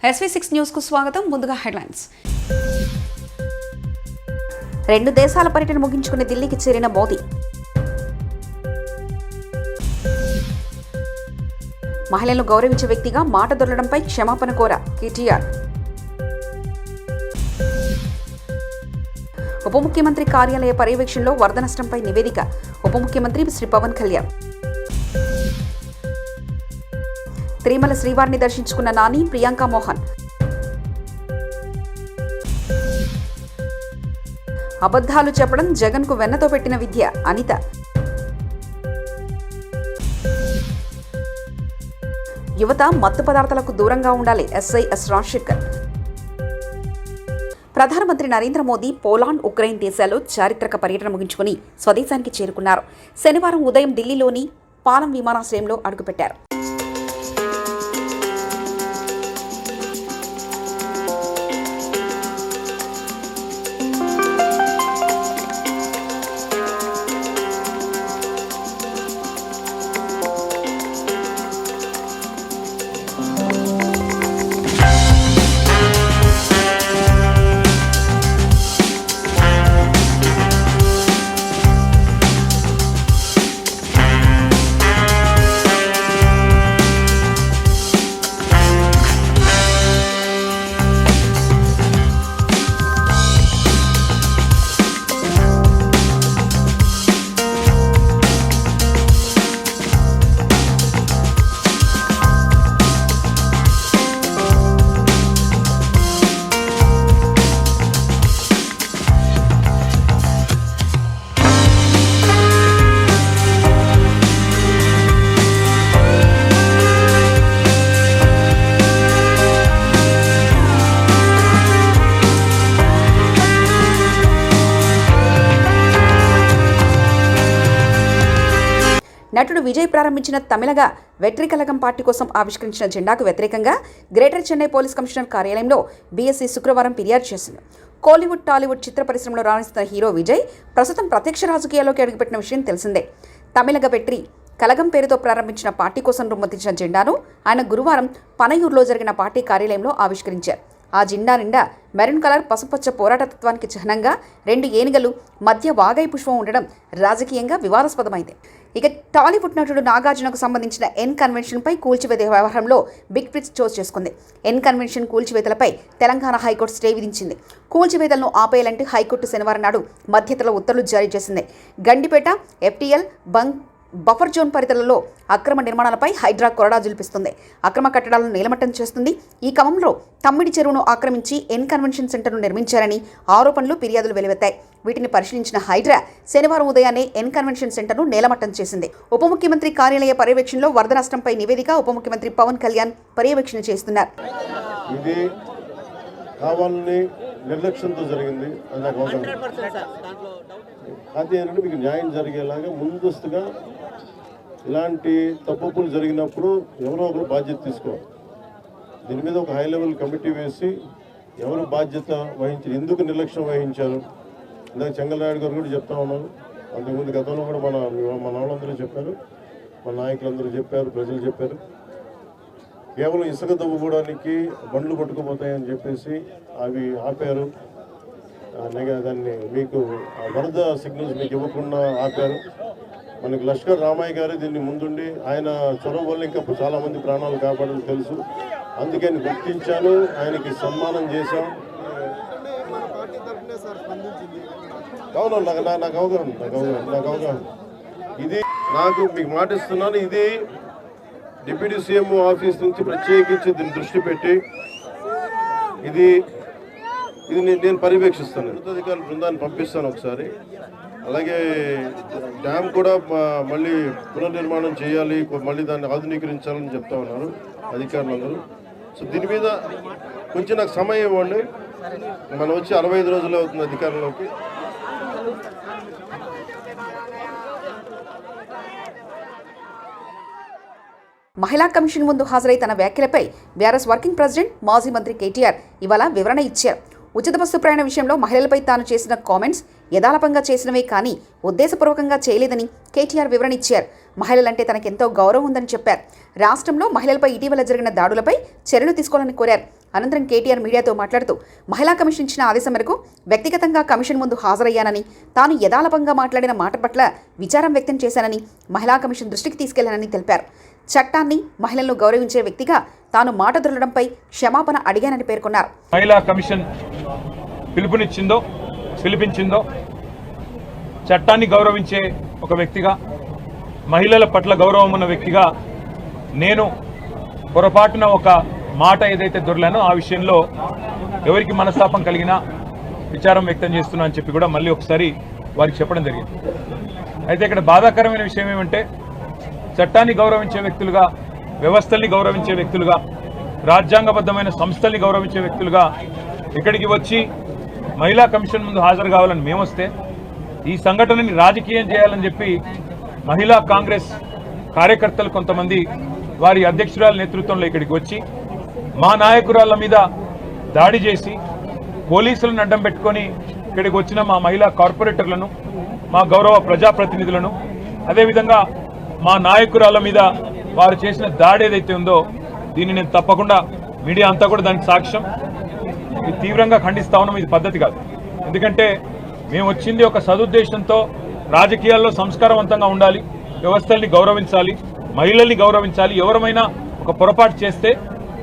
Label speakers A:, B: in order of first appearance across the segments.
A: SV6 news కు స్వాగతం. ముందుగా హెడ్లైన్స్. 2 దేశాల పర్యటన ముగించుకుని ఢిల్లీకి చేరిన మోదీ. మహిళలను గౌరవించే వ్యక్తిగా మాట దొరలడంపై క్షమాపణ కోర కేటీఆర్. ఉప ముఖ్యమంత్రి కార్యాలయ పర్యవేక్షణలో వరద నష్టంపై నివేదిక. ఉప ముఖ్యమంత్రి శ్రీ పవన్ కళ్యాణ్. తిరుమల శ్రీవారిని దర్శించుకున్న నాని, ప్రియాంక మోహన్. అబద్ధాలు చెప్పడం జగన్కు వెన్నతో పెట్టిన విద్య, అనిత. యువత మత్తు పదార్థాలకు దూరంగా ఉండాలి, ఎస్ఐ ఎస్ రాజశేఖర్. ప్రధానమంత్రి నరేంద్ర మోదీ పోలాండ్, ఉక్రెయిన్ దేశాల్లో చారిత్రక పర్యటన ముగించుకుని స్వదేశానికి చేరుకున్నారు. శనివారం ఉదయం ఢిల్లీలోని పాలం విమానాశ్రయంలో అడుగుపెట్టారు. నటుడు విజయ్ ప్రారంభించిన తమిళగ వెట్రి కళగం పార్టీ కోసం ఆవిష్కరించిన జెండాకు వ్యతిరేకంగా గ్రేటర్ చెన్నై పోలీస్ కమిషనర్ కార్యాలయంలో బీఎస్సీ శుక్రవారం ఫిర్యాదు చేసింది. కోలీవుడ్, టాలీవుడ్ చిత్ర పరిశ్రమలో రాణిస్తున్న హీరో విజయ్ ప్రస్తుతం ప్రత్యక్ష రాజకీయాల్లోకి అడుగుపెట్టిన విషయం తెలిసిందే. తమిళగ వెట్రి కళగం పేరుతో ప్రారంభించిన పార్టీ కోసం రూపొందించిన జెండాను ఆయన గురువారం పనయూరులో జరిగిన పార్టీ కార్యాలయంలో ఆవిష్కరించారు. ఆ జెండా నిండా మెరూన్ కలర్ పసుపచ్చ పోరాటతత్వానికి చిహ్నంగా 2 ఏనుగలు మధ్య వాగై పుష్పం ఉండడం రాజకీయంగా వివాదాస్పదమైంది. ఇక టాలీవుడ్ నటుడు నాగార్జునకు సంబంధించిన ఎన్ కన్వెన్షన్పై కూల్చివేత వ్యవహారంలో బిగ్ ట్విస్ట్ చోటు చేసుకుంది. ఎన్ కన్వెన్షన్ కూల్చివేతలపై తెలంగాణ హైకోర్టు స్టే విధించింది. కూల్చివేతలను ఆపేయాలంటూ హైకోర్టు శనివారం నాడు మధ్యతర ఉత్తర్వులు జారీ చేసింది. గండిపేట, ఎఫ్టీఎల్, బఫర్ జోన్ పరిధిలో అక్రమ నిర్మాణాలపై హైడ్రా కొరడా జులిపిస్తుంది. అక్రమ కట్టడాలను నేలమట్టం చేస్తుంది. ఈ క్రమంలో తమ్మిడి చెరువును ఆక్రమించి ఎన్ కన్వెన్షన్ సెంటర్ను నిర్మించారని ఆరోపణలు, ఫిర్యాదులు వెలువెత్తాయి. వీటిని పరిశీలించిన హైడ్రా శనివారం ఉదయాన్నే ఎన్ కన్వెన్షన్ సెంటర్ను నేలమట్టం చేసింది. ఉప ముఖ్యమంత్రి కార్యాలయ పర్యవేక్షణలో వరద నష్టంపై నివేదిక ఉప ముఖ్యమంత్రి పవన్ కళ్యాణ్ పర్యవేక్షణ చేస్తున్నారు.
B: ఇది కావాలని నిర్లక్ష్యంతో జరిగింది. అదేనంటే మీకు న్యాయం జరిగేలాగా ముందస్తుగా ఇలాంటి తప్పులు జరిగినప్పుడు ఎవరో ఒకరు బాధ్యత తీసుకోవాలి. దీని మీద ఒక హై లెవెల్ కమిటీ వేసి ఎవరు బాధ్యత వహించారు, ఎందుకు నిర్లక్ష్యం వహించారు. ఇందాక చెంగలరాయుడు గారు కూడా చెప్తా ఉన్నారు. అంతకుముందు గతంలో కూడా మన వాళ్ళందరూ చెప్పారు, మన నాయకులందరూ చెప్పారు, ప్రజలు చెప్పారు. కేవలం ఇసుక తవ్వుకోవడానికి బండ్లు పట్టుకుపోతాయని చెప్పేసి అవి ఆపారు. దాన్ని మీకు వరద సిగ్నల్స్ మీకు ఇవ్వకుండా ఆపారు. మనకి లష్కర్ రామయ్య గారు దీన్ని ముందుండి ఆయన చొరవ వల్ల ఇంకా చాలామంది ప్రాణాలు కాపాడని తెలుసు. అందుకని గుర్తించాను, ఆయనకి సన్మానం చేశాం. అవును, నాకు అవగాహన. ఇది నాకు మీకు మాటిస్తున్నాను. ఇది డిప్యూటీ సీఎం ఆఫీస్ నుంచి ప్రత్యేకించి దీన్ని దృష్టి పెట్టి ఇది నేను పర్యవేక్షిస్తాను. అధికారుల బృందాన్ని పంపిస్తాను ఒకసారి. అలాగే డ్యామ్ కూడా మళ్ళీ పునర్నిర్మాణం చేయాలి, మళ్ళీ దాన్ని ఆధునీకరించాలని చెప్తా ఉన్నారు అధికారులందరూ. సో దీని మీద కొంచెం నాకు సమయం ఇవ్వండి. మనం వచ్చి 65 రోజులు అవుతుంది అధికారంలోకి.
A: మహిళా కమిషన్ ముందు హాజరై తన వ్యాఖ్యలపై బీఆర్ఎస్ వర్కింగ్ ప్రెసిడెంట్, మాజీ మంత్రి కేటీఆర్ ఇవాళ వివరణ ఇచ్చారు. ఉచిత బస్సు ప్రయాణ విషయంలో మహిళలపై తాను చేసిన కామెంట్స్ యథాలాపంగా చేసినవే కానీ ఉద్దేశపూర్వకంగా చేయలేదని కేటీఆర్ వివరణ ఇచ్చారు. మహిళలంటే తనకెంతో గౌరవం ఉందని చెప్పారు. రాష్ట్రంలో మహిళలపై ఇటీవల జరిగిన దాడులపై చర్యలు తీసుకోవాలని కోరారు. అనంతరం కేటీఆర్ మీడియాతో మాట్లాడుతూ మహిళా కమిషన్ ఇచ్చిన ఆదేశం మేరకు వ్యక్తిగతంగా కమిషన్ ముందు హాజరయ్యానని, తాను యథాలాపంగా మాట్లాడిన మాట పట్ల విచారం వ్యక్తం చేశానని, మహిళా కమిషన్ దృష్టికి తీసుకెళ్లానని తెలిపారు. చట్టాన్ని, మహిళలను గౌరవించే వ్యక్తిగా తాను మాట దొరలడంపై క్షమాపణ అడిగానని పేర్కొన్నారు.
C: మహిళా కమిషన్ పిలిపించిందో చట్టాన్ని గౌరవించే ఒక వ్యక్తిగా, మహిళల పట్ల గౌరవం ఉన్న వ్యక్తిగా నేను పొరపాటున ఒక మాట ఏదైతే దొరలానో ఆ విషయంలో ఎవరికి మనస్తాపం కలిగినా విచారం వ్యక్తం చేస్తున్నా అని చెప్పి కూడా మళ్ళీ ఒకసారి వారికి చెప్పడం జరిగింది. అయితే ఇక్కడ బాధాకరమైన విషయం ఏమంటే, చట్టాన్ని గౌరవించే వ్యక్తులుగా, వ్యవస్థల్ని గౌరవించే వ్యక్తులుగా, రాజ్యాంగబద్ధమైన సంస్థల్ని గౌరవించే వ్యక్తులుగా ఇక్కడికి వచ్చి మహిళా కమిషన్ ముందు హాజరు కావాలని మేమొస్తే ఈ సంఘటనని రాజకీయం చేయాలని చెప్పి మహిళా కాంగ్రెస్ కార్యకర్తలు కొంతమంది వారి అధ్యక్షురాల నేతృత్వంలో ఇక్కడికి వచ్చి మా నాయకురాళ్ల మీద దాడి చేసి పోలీసులను అడ్డం పెట్టుకొని ఇక్కడికి వచ్చిన మా మహిళా కార్పొరేటర్లను, మా గౌరవ ప్రజాప్రతినిధులను, అదేవిధంగా మా నాయకురాళ్ల మీద వారు చేసిన దాడి ఏదైతే ఉందో దీన్ని నేను తప్పకుండా, మీడియా అంతా కూడా దానికి సాక్ష్యం, ఇది తీవ్రంగా ఖండిస్తా ఉన్నాం. ఇది పద్ధతి కాదు. ఎందుకంటే మేము వచ్చింది ఒక సదుద్దేశంతో రాజకీయాల్లో సంస్కారవంతంగా ఉండాలి, వ్యవస్థల్ని గౌరవించాలి, మహిళల్ని గౌరవించాలి. ఎవరమైనా ఒక పొరపాటు చేస్తే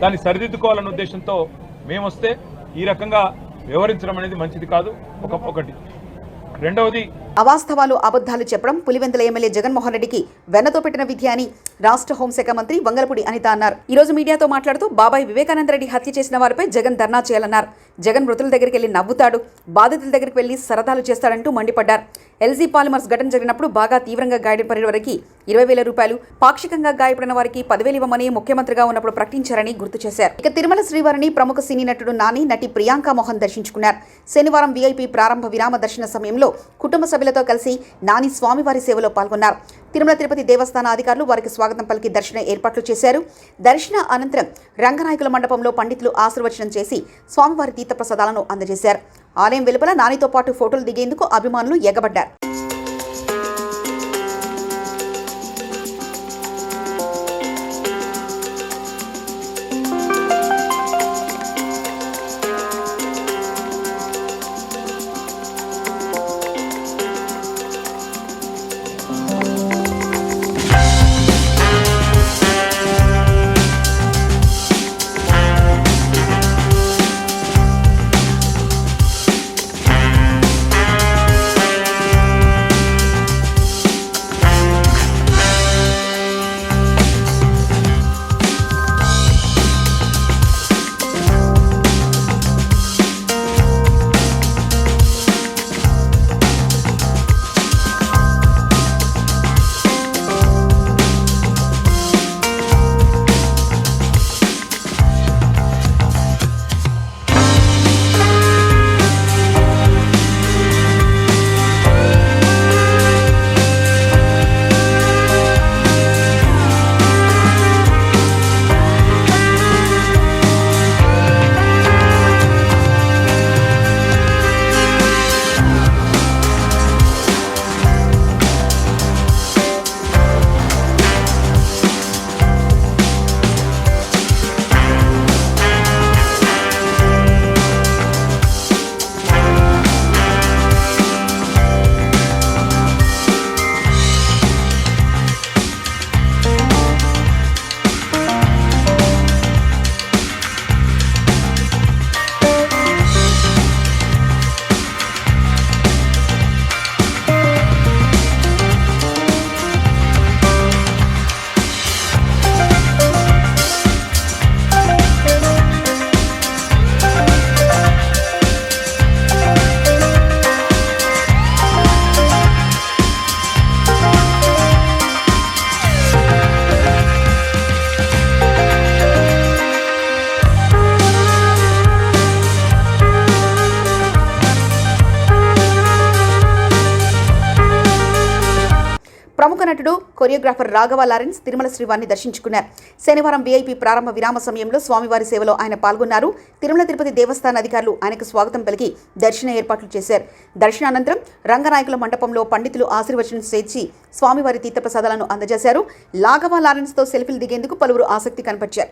C: దాన్ని సరిదిద్దుకోవాలన్న ఉద్దేశంతో మేము వస్తే ఈ రకంగా వ్యవహరించడం అనేది మంచిది కాదు. ఒకటి. రెండవది,
A: అవాస్తవాలు, అబద్ధాలు చెప్పడం పులివెందుల ఎమ్మెల్యే జగన్మోహన్ రెడ్డికి వెన్నతో పెట్టిన విద్య అని రాష్ట్ర హోంశాఖ మంత్రి వంగలపూడి అనిత అన్నారు. ఈ రోజు మీడియాతో మాట్లాడుతూ బాబాయ్ వివేకానంద రెడ్డి హత్య చేసిన వారిపై జగన్ ధర్నా చేయాలన్నారు. జగన్ మృతుల దగ్గరికి వెళ్లి నవ్వుతాడు, బాధితుల దగ్గరికి వెళ్లి సరదాలు చేస్తాడంటూ మండిపడ్డారు. ఎల్జీ పాలిమర్స్ ఘటన జరిగినప్పుడు బాగా తీవ్రంగా గాయపడిన వారికి 20,000 రూపాయలు, పాక్షికంగా గాయపడిన వారికి 10,000 ఇవ్వమని ముఖ్యమంత్రిగా ఉన్నప్పుడు ప్రకటించారని గుర్తు చేశారు. ఇక తిరుమల శ్రీవారిని ప్రముఖ సినీ నటుడు నాని, నటి ప్రియాంక మోహన్ దర్శించుకున్నారు. శనివారం వీఐపీ ప్రారంభ విరామ దర్శన సమయంలో కుటుంబ సభ్యులతో కలిసి నాని స్వామివారి సేవలో పాల్గొన్నారు. తిరుమల తిరుపతి దేవస్థాన అధికారులు వారికి స్వాగతం పలికి దర్శన ఏర్పాట్లు చేశారు. దర్శన అనంతరం రంగనాయకుల మండపంలో పండితులు ఆశీర్వచనం చేసి స్వామివారి తీర్థప్రసాదాలను అందజేశారు. ఆలయం వెలుపల నానితో పాటు ఫోటోలు దిగేందుకు అభిమానులు ఎగబడ్డారు. కొరియోగ్రాఫర్ రాఘవ లారెన్స్ తిరుమల శ్రీవారిని దర్శించుకున్నారు. శనివారం వీఐపీ ప్రారంభ విరామ సమయంలో స్వామివారి సేవలో ఆయన పాల్గొన్నారు. తిరుమల తిరుపతి దేవస్థాన అధికారులు ఆయనకు స్వాగతం పలికి దర్శన ఏర్పాట్లు చేశారు. దర్శనానంతరం రంగనాయకుల మండపంలో పండితులు ఆశీర్వచనం చేసి స్వామివారి తీర్థప్రసాదాలను అందజేశారు. రాఘవ లారెన్స్తో సెల్ఫీలు దిగేందుకు పలువురు ఆసక్తి కనపరిచారు.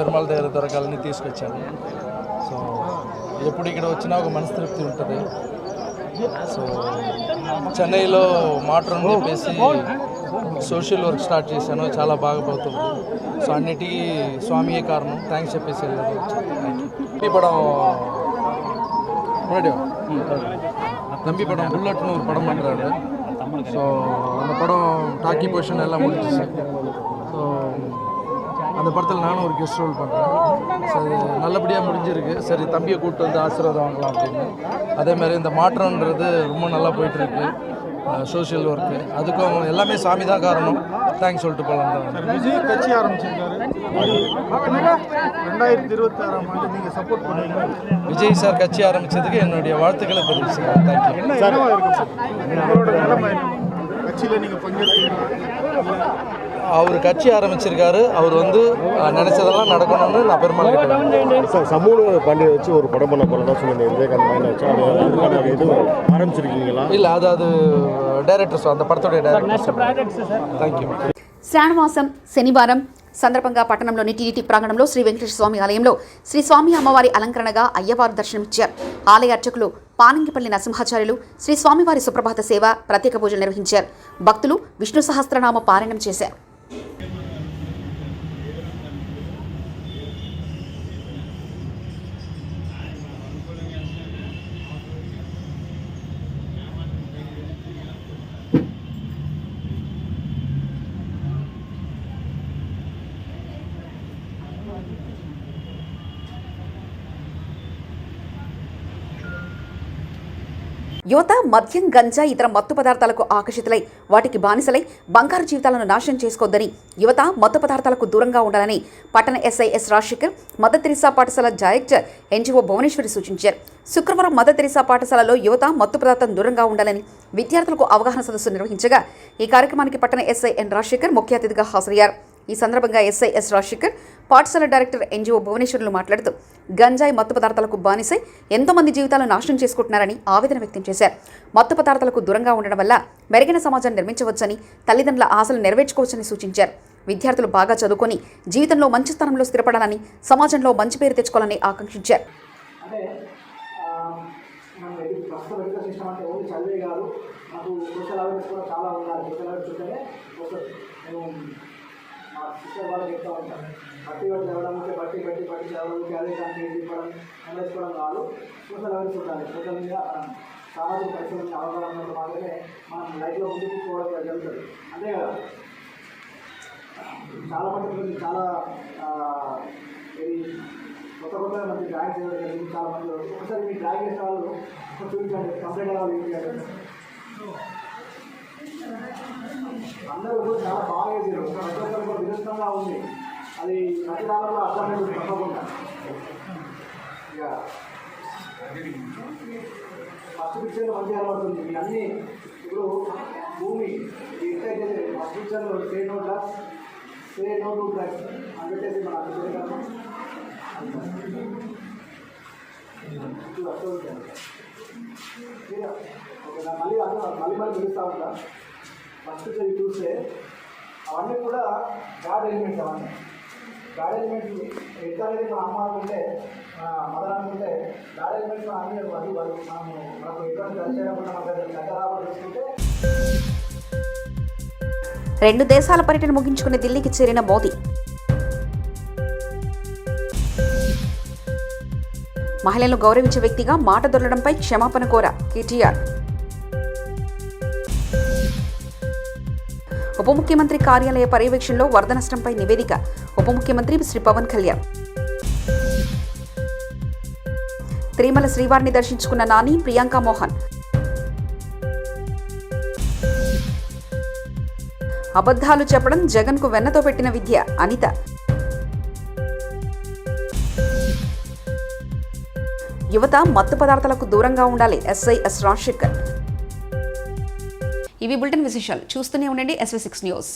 D: పెరుమాళ దగ్గర దొరకాలని తీసుకొచ్చాను. సో ఎప్పుడు ఇక్కడ వచ్చినా ఒక మనస్తృప్తి ఉంటుంది. సో చెన్నైలో మాట్రన్ చెప్పేసి సోషల్ వర్క్ స్టార్ట్ చేశాను, చాలా బాగా పోతుంది. సో అన్నిటికీ స్వామియే కారణం, థ్యాంక్స్ చెప్పేసి ఈ పడం தம்பி படம் புல்லட்னு ஒரு படம் பண்ணுறாரு. ஸோ அந்த படம் டாக்கி பொசிஷன் எல்லாம் முடிஞ்சிச்சு. ஸோ அந்த படத்தில் நானும் ஒரு கெஸ்ட் ரோல் பண்ணுறேன். ஸோ அது நல்லபடியாக முடிஞ்சிருக்கு. சரி தம்பியை கூப்பிட்டு வந்து ஆசீர்வாதம் வாங்கலாம் அப்படின்னு. அதேமாதிரி இந்த மாற்றம்ன்றது ரொம்ப நல்லா போயிட்டுருக்கு. சோஷியல் ஒர்க்கு அதுக்கும் எல்லாமே சாமி தான் காரணம். தேங்க்ஸ் சொல்லிட்டு போகலாம் தான்.
E: விஜய் கட்சி ஆரம்பிச்சிருக்காரு. 2026ஆம் ஆண்டு நீங்கள் சப்போர்ட் பண்ணுவீங்க.
D: விஜய் சார் கட்சி ஆரம்பித்ததுக்கு என்னுடைய வாழ்த்துக்களை தெரிவிச்சுக்கிறேன். தேங்க்யூ.
E: என்னவா இருக்கும் உங்களோட நிலைமை? கட்சியில் நீங்கள் பங்கேற்கிறீங்க.
D: அவர் கட்சி ஆரம்பிச்சிருக்காரு. அவர் வந்து நினைச்சதெல்லாம் நடக்கணும்னு நான் பெருமாள்
B: சார் சமூக பண்டிகை வச்சு ஒரு படம் பண்ண போகிறதா சொல்லுங்க. விவேகாந்த் மைண்ட் வச்சு அதுக்கான இது ஆரம்பிச்சிருக்கீங்களா?
D: இல்லை, அது డైరెక్టర్స్ அந்த படத்தோடைய డైరెక్టర్స్. Thank you.
A: శ్రావణమాసం శనివారం సందర్భంగా పట్టణంలోని టీటీడీ ప్రాంగణంలో శ్రీ వెంకటేశ్వర స్వామి ఆలయంలో శ్రీ స్వామి అమ్మవారి అలంకరణగా అయ్యవారు దర్శనమిచ్చారు. ఆలయ అర్చకులు పానంగిపల్లి నరసింహాచార్యులు శ్రీ స్వామివారి సుప్రభాత సేవ, ప్రత్యేక పూజలు నిర్వహించారు. భక్తులు విష్ణు సహస్రనామ పారాయణం చేశారు. యువత మద్యం, గంజా, ఇతర మత్తు పదార్థాలకు ఆకర్షితులై వాటికి బానిసలై బంగారు జీవితాలను నాశనం చేసుకోవద్దని, యువత మత్తు పదార్థాలకు దూరంగా ఉండాలని పట్టణ SI S Rajasekhar Mother Teresa పాఠశాల డైరెక్టర్ ఎన్జిఓ భువనేశ్వరి సూచించారు. శుక్రవారం మదర్ తెరీసా పాఠశాలలో యువత మత్తు పదార్థం దూరంగా ఉండాలని విద్యార్థులకు అవగాహన సదస్సు నిర్వహించగా ఈ కార్యక్రమానికి పట్టణ ఎస్ఐ ఎన్ రాజశేఖర్ ముఖ్య అతిథిగా హాజరయ్యారు. ఈ సందర్భంగా ఎస్ఐ ఎస్ రాజశేఖర్ పాఠశాల డైరెక్టర్ ఎన్జిఓ భువనేశ్వర్లు మాట్లాడుతూ గంజాయి మత్తు పదార్థాలకు బానిసై ఎంతోమంది జీవితాలను నాశనం చేసుకుంటున్నారని ఆవేదన వ్యక్తం చేశారు. మత్తు పదార్థాలకు దూరంగా ఉండడం వల్ల మెరుగైన సమాజాన్ని నిర్మించవచ్చని, తల్లిదండ్రుల ఆశలు నెరవేర్చుకోవచ్చని సూచించారు. విద్యార్థులు బాగా చదువుకొని జీవితంలో మంచి స్థానంలో స్థిరపడాలని, సమాజంలో మంచి పేరు తెచ్చుకోవాలని ఆకాంక్షించారు.
F: మా సిస్టర్ వాళ్ళకి చెప్తా ఉంటాను. బట్టి చదవడం ఉంటే బట్టి చదవడం ఉంటే అదే దానికి చెప్పడం నేర్చుకోవడం కాదు. సోషల్ అవేర్నెస్ ఉండాలి. సోషల్ మీద సామాజిక పరిస్థితులను అవగాహన ఉన్నప్పుడు మాత్రమే మనం లైఫ్లో ముందుకు పోవడం జరుగుతుంది. అంతే కదా. చాలా మంది చాలా ఇది కొత్త మంది డ్రాయింగ్ చేయడం జరిగింది. చాలా మంది ఒకసారి మీ డ్రాయింగ్ చేసే వాళ్ళు చూపించండి, కంప్లీట్ అవ్వాలి. అందరూ చాలా బాగా చేశారు. ప్రతి ఒక్కరు కూడా విరుద్ధంగా ఉంది. అది ప్రతి కాలంలో అర్థమైంది తప్పకుండా. ఇక ఫస్ట్ పిక్చర్లో మంచిగా కనబడుతుంది. ఇవి అన్నీ ఇప్పుడు భూమి ఎంతైతే ఫస్ట్ పిక్చర్లో సే నో టు డ్రగ్స్ అని పెట్టేసి మన అర్థం మళ్ళీ పిలుస్తూ ఉంటా. ఫస్ట్ చదివి చూస్తే అవన్నీ కూడా గాడ్ ఎలిమెంట్స్. అవన్నీ గాడ్ ఎలిమెంట్స్ ఎట్లా అనేది మన అమ్మ అనుకుంటే, మదర్ అనుకుంటే గాడ్ ఎలిమెంట్స్ అన్నీ అది మనకు ఎటువంటి చేయకుండా మనకు దగ్గర తీసుకుంటే.
A: 2 దేశాల పర్యటన ముగించుకుని ఢిల్లీకి చేరిన మోదీ మహిళలను గౌరవించే వ్యక్తిగా మాట దొరలడంపై క్షమాపణ కోర కేటీఆర్. ఉప ముఖ్యమంత్రి కార్యాలయ పర్యవేక్షణలో వరద నష్టంపై నివేదిక ఉప ముఖ్యమంత్రి శ్రీ పవన్ కళ్యాణ్. తిరుమల శ్రీవారిని దర్శించుకున్న నాని, ప్రియాంక మోహన్. అబద్ధాలు చెప్పడం జగన్కు వెన్నతో పెట్టిన విద్య అనిత. యువత మత్తు పదార్థాలకు దూరంగా ఉండాలి ఎస్ఐ ఎస్ రాజశేఖర్. ఇవి బులెటిన్ విశేషాలు. చూస్తూనే ఉండండి SV6 న్యూస్.